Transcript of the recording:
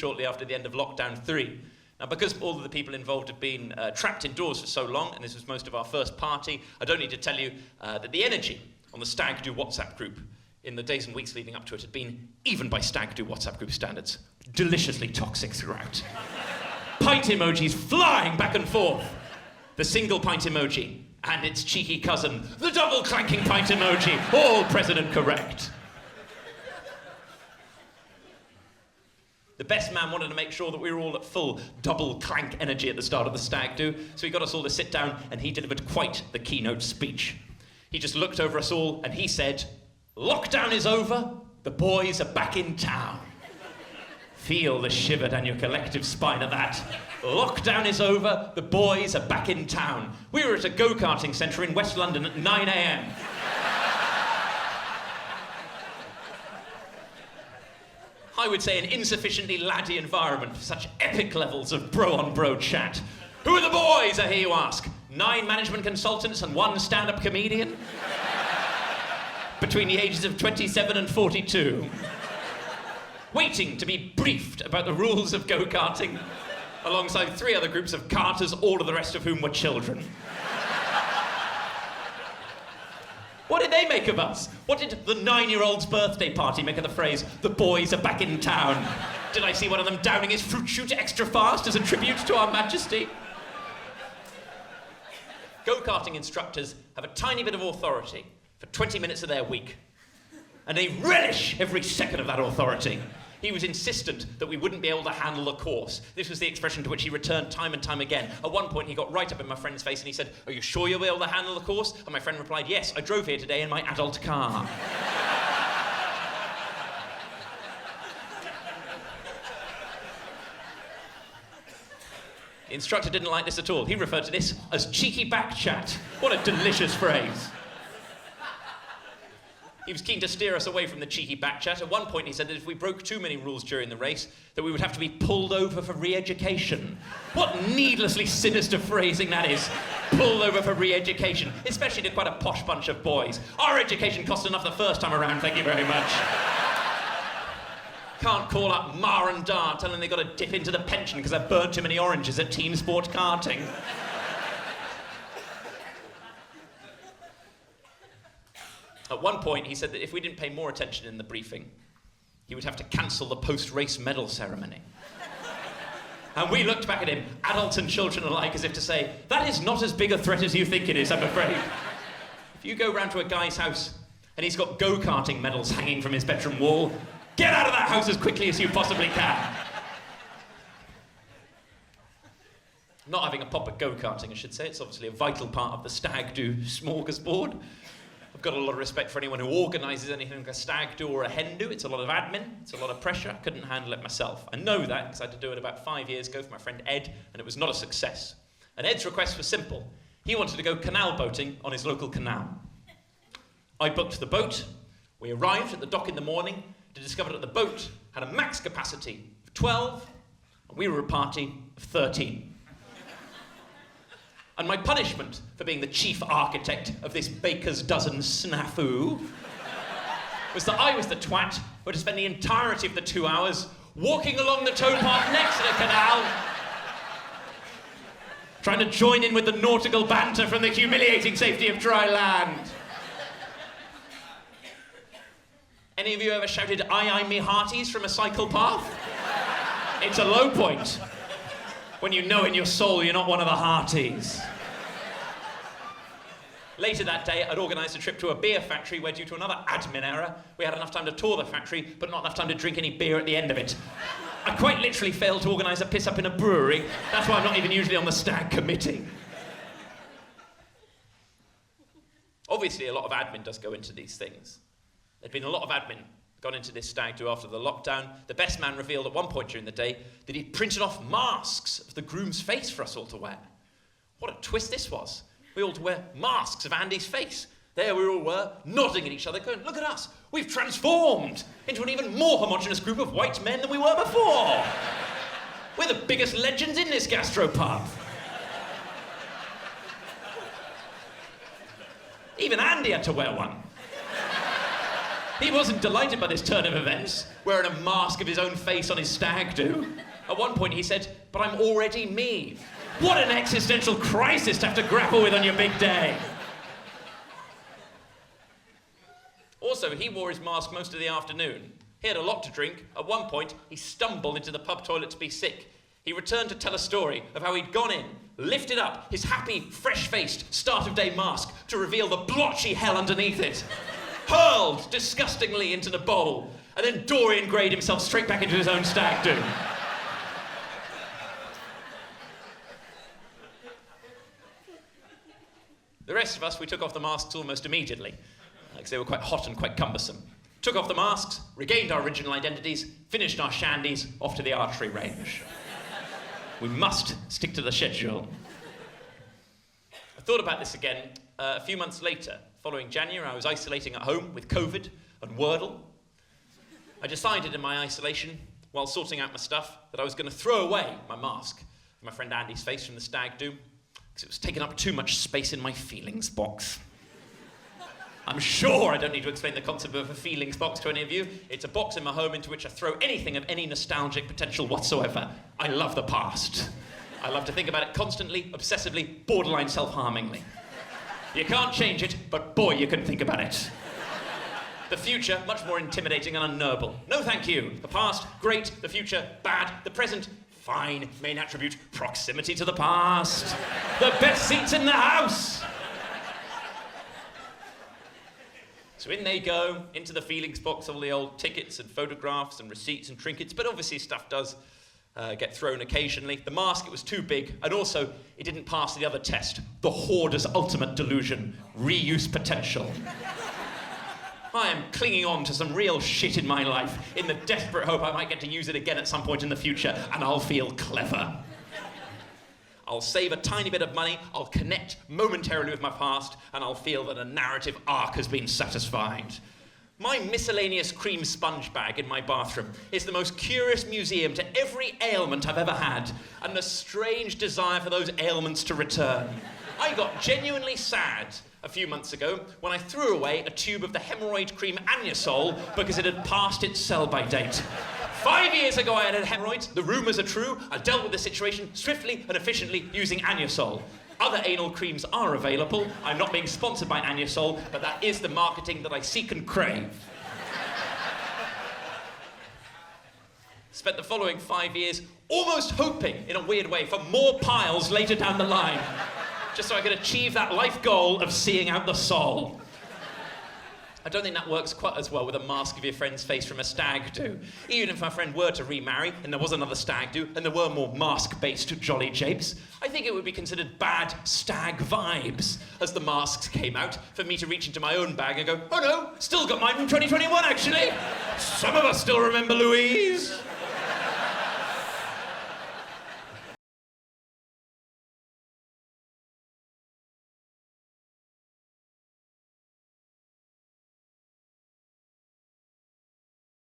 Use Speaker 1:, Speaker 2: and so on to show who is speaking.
Speaker 1: shortly after the end of lockdown 3. Now, because all of the people involved had been trapped indoors for so long, and this was most of our first party, I don't need to tell you that the energy on the Stag Do WhatsApp group in the days and weeks leading up to it had been, even by Stag Do WhatsApp group standards, deliciously toxic throughout. Pint emojis flying back and forth. The single pint emoji and its cheeky cousin, the double clanking pint emoji, all present and correct. The best man wanted to make sure that we were all at full double clank energy at the start of the Stag Do, so he got us all to sit down and he delivered quite the keynote speech. He just looked over us all and he said, "Lockdown is over, the boys are back in town." Feel the shiver down your collective spine at that. Lockdown is over, the boys are back in town. We were at a go-karting centre in West London at 9 a.m. I would say an insufficiently laddie environment for such epic levels of bro-on-bro chat. Who are the boys, I hear you ask? 9 management consultants and 1 stand-up comedian? Between the ages of 27 and 42. Waiting to be briefed about the rules of go-karting, alongside 3 other groups of carters, all of the rest of whom were children. What did they make of us? What did the 9-year-old's birthday party make of the phrase, "the boys are back in town"? Did I see one of them downing his fruit shoot extra fast as a tribute to our majesty? Go-karting instructors have a tiny bit of authority for 20 minutes of their week, and they relish every second of that authority. He was insistent that we wouldn't be able to handle the course. This was the expression to which he returned time and time again. At one point, he got right up in my friend's face and he said, "Are you sure you'll be able to handle the course?" And my friend replied, "Yes, I drove here today in my adult car." The instructor didn't like this at all. He referred to this as cheeky back chat. What a delicious phrase. He was keen to steer us away from the cheeky back chat. At one point he said that if we broke too many rules during the race, that we would have to be pulled over for re-education. What needlessly sinister phrasing that is. Pulled over for re-education, especially to quite a posh bunch of boys. Our education cost enough the first time around, thank you very much. Can't call up Ma and Da, telling them they've got to dip into the pension because I've burnt too many oranges at team sport karting. At one point, he said that if we didn't pay more attention in the briefing, he would have to cancel the post-race medal ceremony. And we looked back at him, adults and children alike, as if to say, that is not as big a threat as you think it is, I'm afraid. If you go round to a guy's house and he's got go-karting medals hanging from his bedroom wall, get out of that house as quickly as you possibly can. Not having a pop at go-karting, I should say. It's obviously a vital part of the Stag Do smorgasbord. I've got a lot of respect for anyone who organises anything like a Stag Do or a hen do. It's a lot of admin, it's a lot of pressure. I couldn't handle it myself. I know that because I had to do it about 5 years ago for my friend Ed, and it was not a success. And Ed's request was simple. He wanted to go canal boating on his local canal. I booked the boat. We arrived at the dock in the morning to discover that the boat had a max capacity of 12, and we were a party of 13. And my punishment for being the chief architect of this baker's dozen snafu was that I was the twat who had to spend the entirety of the 2 hours walking along the towpath next to the canal, trying to join in with the nautical banter from the humiliating safety of dry land. Any of you ever shouted, "Aye, me hearties" from a cycle path? It's a low point when you know in your soul you're not one of the hearties. Later that day, I'd organised a trip to a beer factory where, due to another admin error, we had enough time to tour the factory, but not enough time to drink any beer at the end of it. I quite literally failed to organise a piss-up in a brewery. That's why I'm not even usually on the Stag committee. Obviously, a lot of admin does go into these things. There'd been a lot of admin gone into this Stag Do after the lockdown. The best man revealed at one point during the day that he'd printed off masks of the groom's face for us all to wear. What a twist this was. We all to wear masks of Andy's face. There we all were, nodding at each other, going, look at us, we've transformed into an even more homogenous group of white men than we were before. We're the biggest legends in this gastropub. Even Andy had to wear one. He wasn't delighted by this turn of events, wearing a mask of his own face on his stag do. At one point he said, "But I'm already me." What an existential crisis to have to grapple with on your big day. Also, he wore his mask most of the afternoon. He had a lot to drink. At one point, he stumbled into the pub toilet to be sick. He returned to tell a story of how he'd gone in, lifted up his happy, fresh-faced start-of-day mask to reveal the blotchy hell underneath it, hurled disgustingly into the bowl, and then Dorian Grayed himself straight back into his own stag do. The rest of us, we took off the masks almost immediately, because they were quite hot and quite cumbersome. Took off the masks, regained our original identities, finished our shandies, off to the archery range. We must stick to the schedule. I thought about this again a few months later. Following January, I was isolating at home with COVID and Wordle. I decided in my isolation, while sorting out my stuff, that I was going to throw away my mask of my friend Andy's face from the stag do, because it was taking up too much space in my feelings box. I'm sure I don't need to explain the concept of a feelings box to any of you. It's a box in my home into which I throw anything of any nostalgic potential whatsoever. I love the past. I love to think about it constantly, obsessively, borderline self-harmingly. You can't change it, but boy, you can think about it. The future, much more intimidating and unknowable. No thank you. The past, great. The future, bad. The present, fine. Main attribute, proximity to the past. The best seats in the house. So in they go, into the feelings box, all the old tickets and photographs and receipts and trinkets, but obviously stuff does get thrown occasionally. The mask, it was too big, and also it didn't pass the other test, the hoarder's ultimate delusion, reuse potential. I am clinging on to some real shit in my life in the desperate hope I might get to use it again at some point in the future, and I'll feel clever. I'll save a tiny bit of money, I'll connect momentarily with my past, and I'll feel that a narrative arc has been satisfied. My miscellaneous cream sponge bag in my bathroom is the most curious museum to every ailment I've ever had, and the strange desire for those ailments to return. I got genuinely sad a few months ago when I threw away a tube of the hemorrhoid cream Anusol because it had passed its sell-by date. 5 years ago I had hemorrhoids, the rumours are true, I dealt with the situation swiftly and efficiently using Anusol. Other anal creams are available, I'm not being sponsored by Anusol, but that is the marketing that I seek and crave. Spent the following 5 years almost hoping, in a weird way, for more piles later down the line, just so I could achieve that life goal of seeing out the soul. I don't think that works quite as well with a mask of your friend's face from a stag do. Even if my friend were to remarry and there was another stag do and there were more mask-based jolly japes, I think it would be considered bad stag vibes as the masks came out for me to reach into my own bag and go, "Oh no, still got mine from 2021 actually. Some of us still remember Louise."